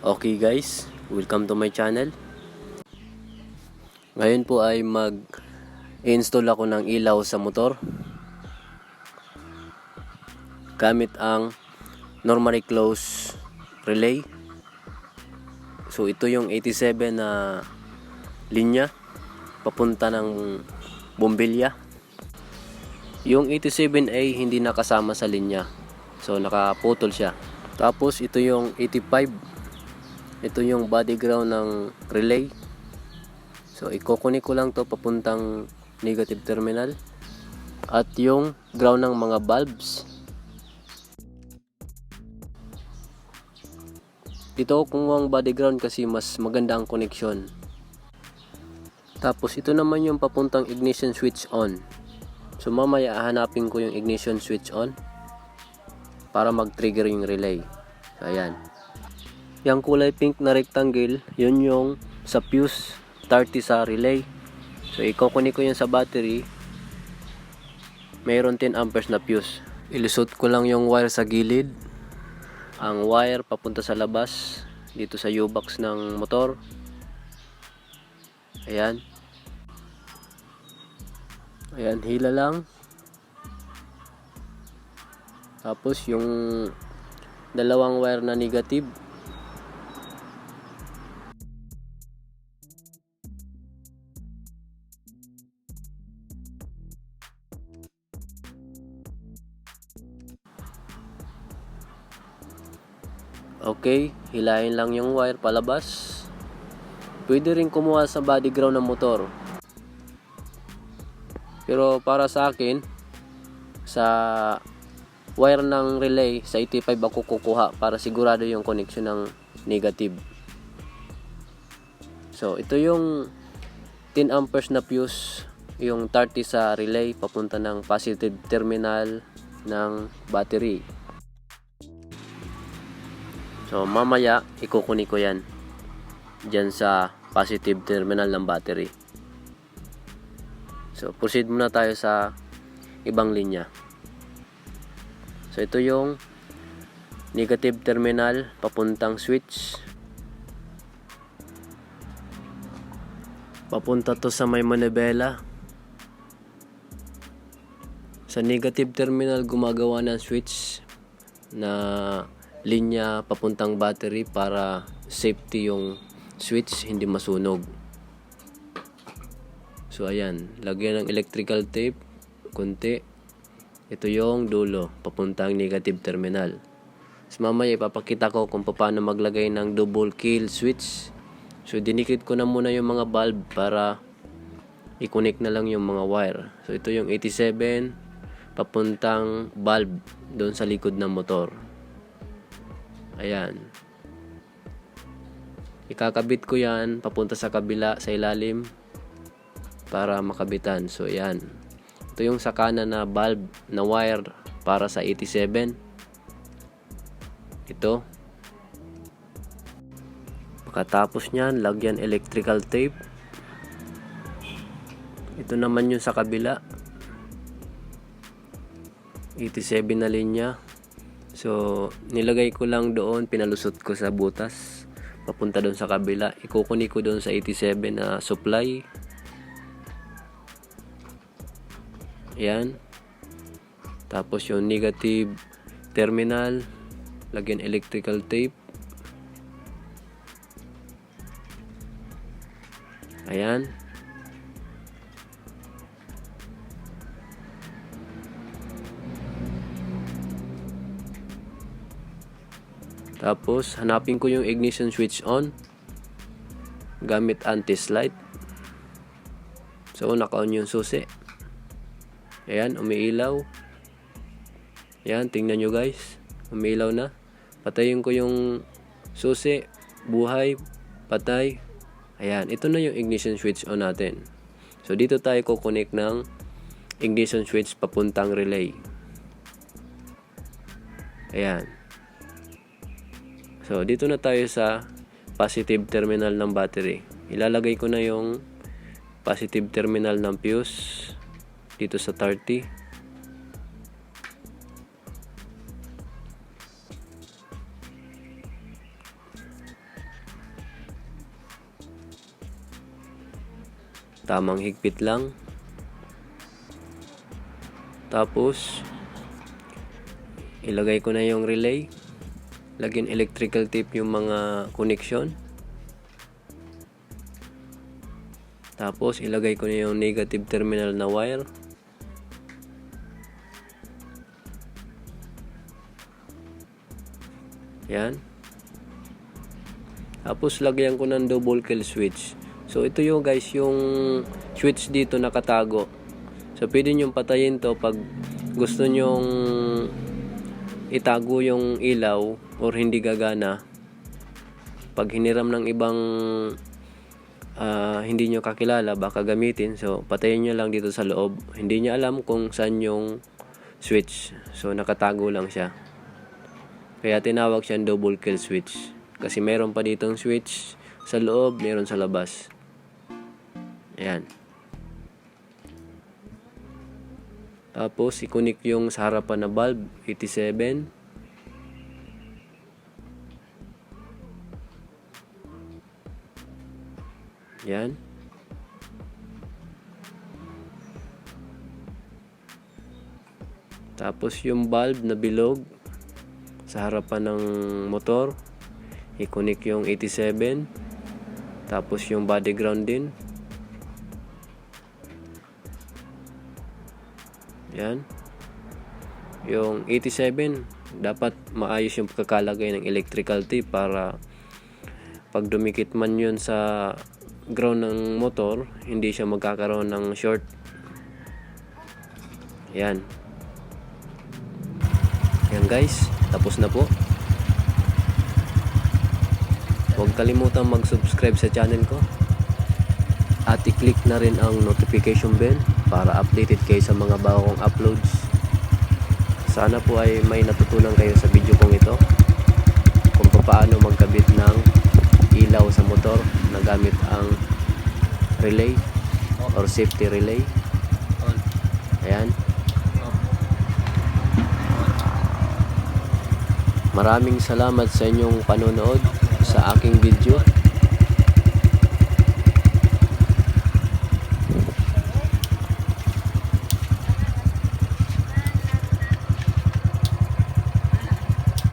Okay guys, welcome to my channel. Ngayon po ay mag-install ako ng ilaw sa motor gamit ang normally closed relay. So ito yung 87 na linya papunta ng bombilya. Yung 87A hindi nakasama sa linya, so nakaputol siya. Tapos ito yung 85. Ito yung body ground ng relay. So ikukunik ko lang to papuntang negative terminal. At yung ground ng mga bulbs. Dito kung ang body ground kasi mas maganda ang connection. Tapos ito naman yung papuntang ignition switch on. So mamaya hanapin ko yung ignition switch on para mag-trigger yung relay. So ayan. Yung kulay pink na rectangle, yun yung sa fuse 30 sa relay. So ikukunik ko yun sa battery. Mayroon 10 amperes na fuse. Ilusot ko lang yung wire sa gilid. Ang wire papunta sa labas dito sa U-box ng motor. Ayan. Ayan, hila lang. Tapos yung dalawang wire na negative, okay, hilahin lang yung wire palabas. Pwede rin kumuha sa body ground ng motor. Pero para sa akin, sa wire ng relay, sa 85 ako kukuha para sigurado yung connection ng negative. So ito yung 10 amperes na fuse, yung 30 sa relay papunta ng positive terminal ng battery. So mamaya ikukunik ko yan dyan sa positive terminal ng battery. So proceed muna tayo sa ibang linya. So ito yung negative terminal papuntang switch. Papunta to sa may manibela. Sa negative terminal gumagawa ng switch na linya papuntang battery para safety yung switch, hindi masunog. So ayan, lagyan ng electrical tape konti. Ito yung dulo papuntang negative terminal. So mamaya ipapakita ko kung paano maglagay ng double kill switch. So dinikit ko na muna yung mga bulb para i-connect na lang yung mga wire. So ito yung 87 papuntang bulb doon sa likod ng motor. Ayan. Ikakabit ko yan papunta sa kabila, sa ilalim para makabitan. So ayan. Ito yung sakana na bulb na wire para sa 87. Ito. Pagkatapos nyan, lagyan electrical tape. Ito naman yung sa kabila. 87 na linya. So, nilagay ko lang doon, pinalusot ko sa butas. Papunta doon sa kabila. Ikukunik ko doon sa 87 na supply. Ayan. Tapos yung negative terminal, lagyan electrical tape. Ayan. Tapos hanapin ko yung ignition switch on gamit anti-slide. So naka-on yung susi. Ayan, umiilaw. Ayan, tingnan nyo guys, umiilaw na. Patayin ko yung susi, buhay, patay. Ayan, ito na yung ignition switch on natin. So dito tayo kukunik ng ignition switch papuntang relay. Ayan. So dito na tayo sa positive terminal ng battery. Ilalagay ko na yung positive terminal ng fuse dito sa 30. tamang higpit lang. Tapos ilagay ko na yung relay. Lagyan electrical tape yung mga connection. Tapos ilagay ko na yung negative terminal na wire. Yan. Tapos lagyan ko ng double kill switch. So ito yung guys, yung switch dito nakatago. So pwede nyo patayin to pag gusto nyong itago yung ilaw or hindi gagana. Pag hiniram ng ibang hindi nyo kakilala, baka gamitin. So patayin nyo lang dito sa loob. Hindi nyo alam kung saan yung switch. So nakatago lang siya. Kaya tinawag siyang double kill switch. Kasi meron pa ditong switch sa loob, meron sa labas. Ayan. Tapos i-connect yung sa harapan na bulb, 87. Ayan. Tapos yung bulb na bilog sa harapan ng motor, i-connect yung 87. Tapos yung body ground din. Yan. Yung 87, dapat maayos yung pagkakalagay ng electrical tape para pag dumikit man yun sa ground ng motor, hindi siya magkakaroon ng short. Yan. Yan guys, tapos na po. Huwag kalimutang mag-subscribe sa channel ko. At i-click na rin ang notification bell para updated kayo sa mga bagong uploads. Sana po ay may natutunan kayo sa video kong ito. Kung paano magkabit ng ilaw sa motor na gamit ang relay or safety relay. Ayan. Maraming salamat sa inyong panonood sa aking video.